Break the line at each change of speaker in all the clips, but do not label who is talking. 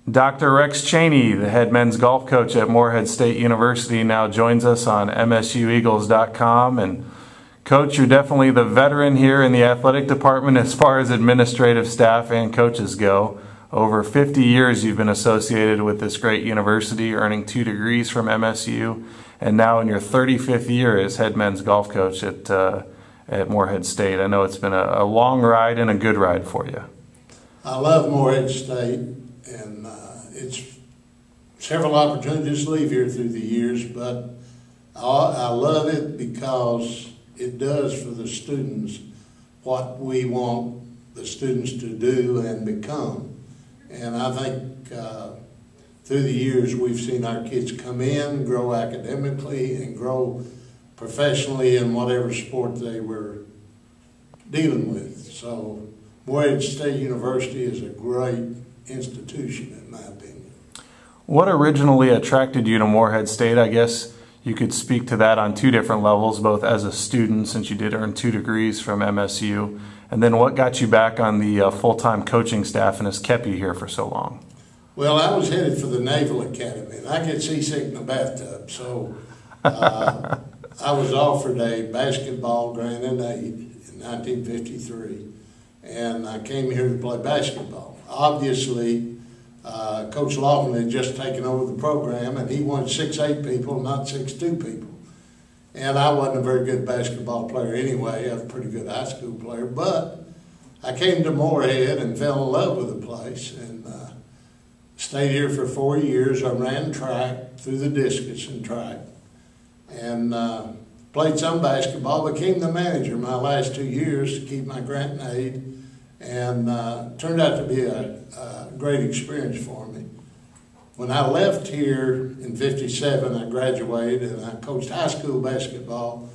Dr. Rex Chaney, the head men's golf coach at Morehead State University, now joins us on MSUEagles.com. And Coach, you're definitely the veteran here in the athletic department as far as administrative staff and coaches go. Over 50 years you've been associated with this great university, earning 2 degrees from MSU, and now in your 35th year as head men's golf coach at Morehead State. I know it's been a long ride and a good ride for you.
I love Morehead State, and it's several opportunities to leave here through the years, but I love it because it does for the students what we want the students to do and become. And I think through the years we've seen our kids come in, grow academically, and grow professionally in whatever sport they were dealing with. So Morehead State University is a great institution, in my opinion.
What originally attracted you to Morehead State? I guess you could speak to that on 2 different levels, both as a student, since you did earn 2 degrees from MSU, and then what got you back on the full-time coaching staff and has kept you here for so long?
Well, I was headed for the Naval Academy, and I get seasick in the bathtub, so I was offered a basketball grant in aid in 1953, and I came here to play basketball. Obviously, Coach Laughlin had just taken over the program, and he wanted 6'8" people, not 6'2" people. And I wasn't a very good basketball player anyway. I was a pretty good high school player, but I came to Morehead and fell in love with the place, and stayed here for 4 years. I ran track through the discus and track, and played some basketball, became the manager my last 2 years to keep my grant and aid, and turned out to be a great experience for me. When I left here in '57, I graduated and I coached high school basketball,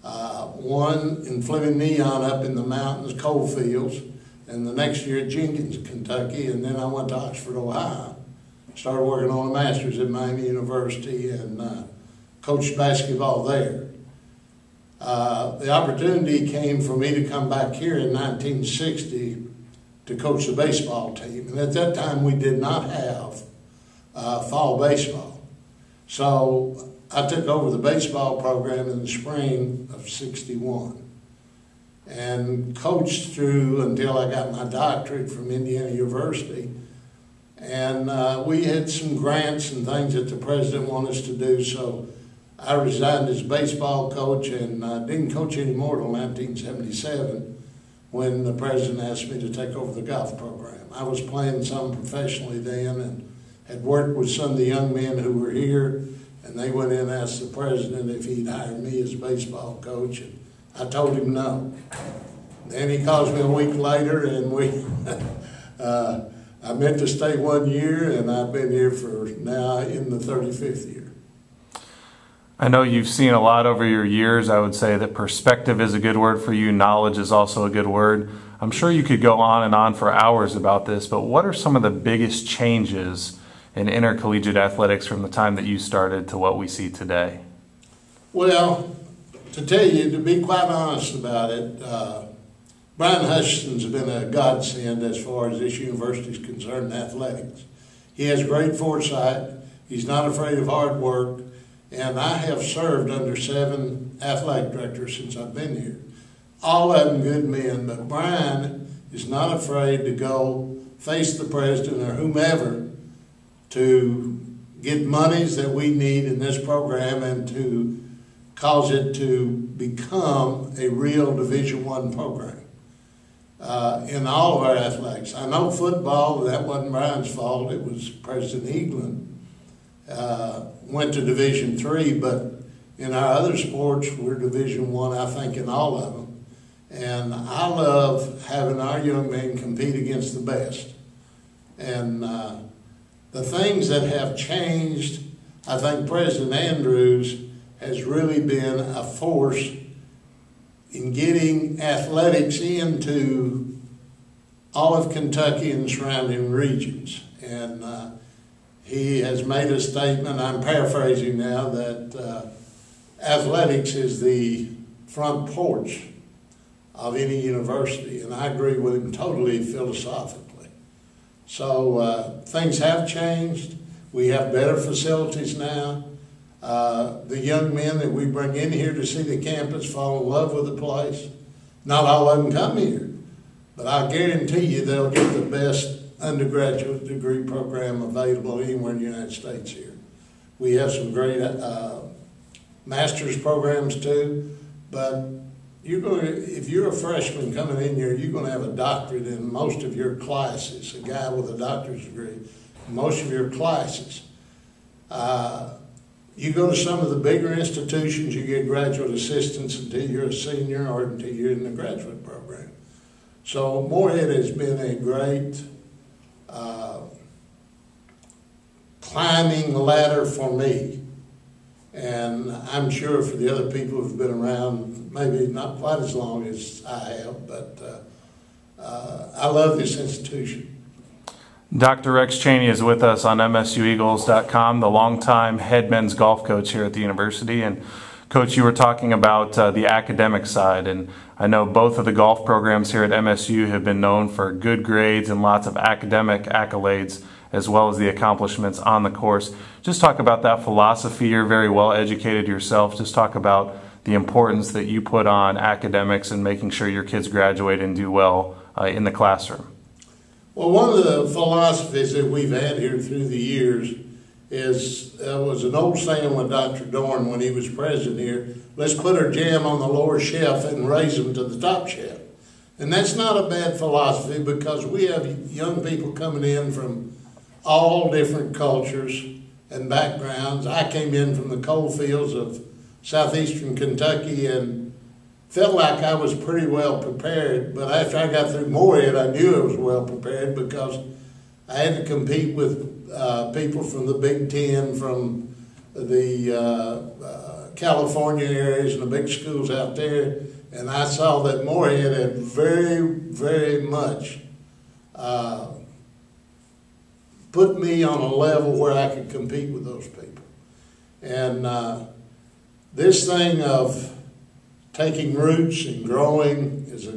one in Fleming Neon up in the mountains, coal fields, and the next year at Jenkins, Kentucky, and then I went to Oxford, Ohio. Started working on a master's at Miami University and coached basketball there. The opportunity came for me to come back here in 1960 to coach the baseball team. And at that time, we did not have fall baseball. So I took over the baseball program in the spring of '61 and coached through until I got my doctorate from Indiana University. And we had some grants and things that the president wanted us to do, so I resigned as baseball coach and didn't coach anymore until 1977 when the president asked me to take over the golf program. I was playing some professionally then and had worked with some of the young men who were here, and they went in and asked the president if he'd hire me as baseball coach, and I told him no. Then he calls me a week later, and I meant to stay 1 year, and I've been here for now in the 35th year.
I know you've seen a lot over your years. I would say that perspective is a good word for you. Knowledge is also a good word. I'm sure you could go on and on for hours about this, but what are some of the biggest changes in intercollegiate athletics from the time that you started to what we see today?
Well, to tell you, to be quite honest about it, Brian Hutchinson's been a godsend as far as this university is concerned in athletics. He has great foresight. He's not afraid of hard work. And I have served under 7 athletic directors since I've been here. All of them good men, but Brian is not afraid to go face the president or whomever to get monies that we need in this program and to cause it to become a real Division I program in all of our athletics. I know football, that wasn't Brian's fault, it was President Eaglin. Went to Division III, but in our other sports, we're Division I think, in all of them. And I love having our young men compete against the best. And the things that have changed, I think President Andrews has really been a force in getting athletics into all of Kentucky and surrounding regions. And he has made a statement, I'm paraphrasing now, that athletics is the front porch of any university, and I agree with him totally philosophically. So things have changed. We have better facilities now. The young men that we bring in here to see the campus fall in love with the place. Not all of them come here, but I guarantee you they'll get the best undergraduate degree program available anywhere in the United States here. We have some great master's programs too, but if you're a freshman coming in here, you're going to have a doctorate in most of your classes, a guy with a doctor's degree, in most of your classes. You go to some of the bigger institutions, you get graduate assistants until you're a senior or until you're in the graduate program. So Morehead has been a great climbing ladder for me. And I'm sure for the other people who've been around, maybe not quite as long as I have, but I love this institution.
Dr. Rex Chaney is with us on MSUEagles.com, the longtime head men's golf coach here at the university. And Coach, you were talking about the academic side, and I know both of the golf programs here at MSU have been known for good grades and lots of academic accolades, as well as the accomplishments on the course. Just talk about that philosophy. You're very well educated yourself. Just talk about the importance that you put on academics and making sure your kids graduate and do well in the classroom.
Well, one of the philosophies that we've had here through the years was an old saying with Dr. Dorn when he was president here: let's put our jam on the lower shelf and raise them to the top shelf. And that's not a bad philosophy, because we have young people coming in from all different cultures and backgrounds. I came in from the coal fields of southeastern Kentucky and felt like I was pretty well prepared, but after I got through Morehead, I knew I was well prepared, because I had to compete with people from the Big Ten, from the California areas and the big schools out there, and I saw that Morehead had very, very much put me on a level where I could compete with those people. And this thing of taking roots and growing is a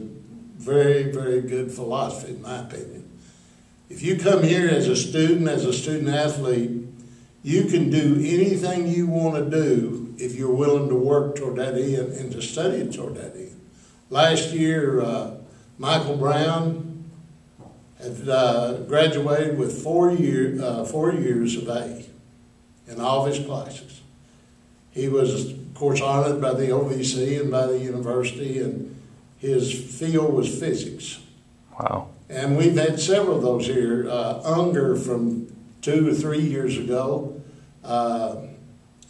very, very good philosophy, in my opinion. If you come here as a student athlete, you can do anything you want to do if you're willing to work toward that end and to study toward that end. Last year, Michael Brown had graduated with 4 years of A in all of his classes. He was, of course, honored by the OVC and by the university, and his field was physics.
Wow.
And we've had several of those here. Unger, from 2 or 3 years ago,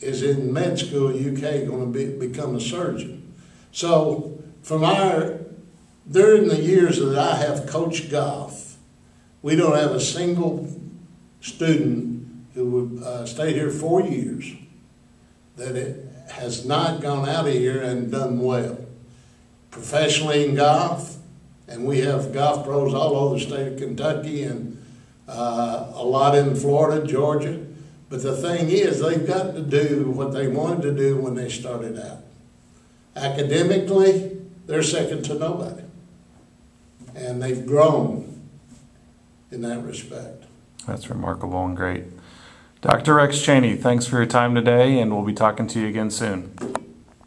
is in med school, UK, going to become a surgeon. So during the years that I have coached golf, we don't have a single student who would stay here 4 years that it has not gone out of here and done well. Professionally in golf, and we have golf pros all over the state of Kentucky and a lot in Florida, Georgia. But the thing is, they've got to do what they wanted to do when they started out. Academically, they're second to nobody. And they've grown in that respect.
That's remarkable and great. Dr. Rex Chaney, thanks for your time today, and we'll be talking to you again soon.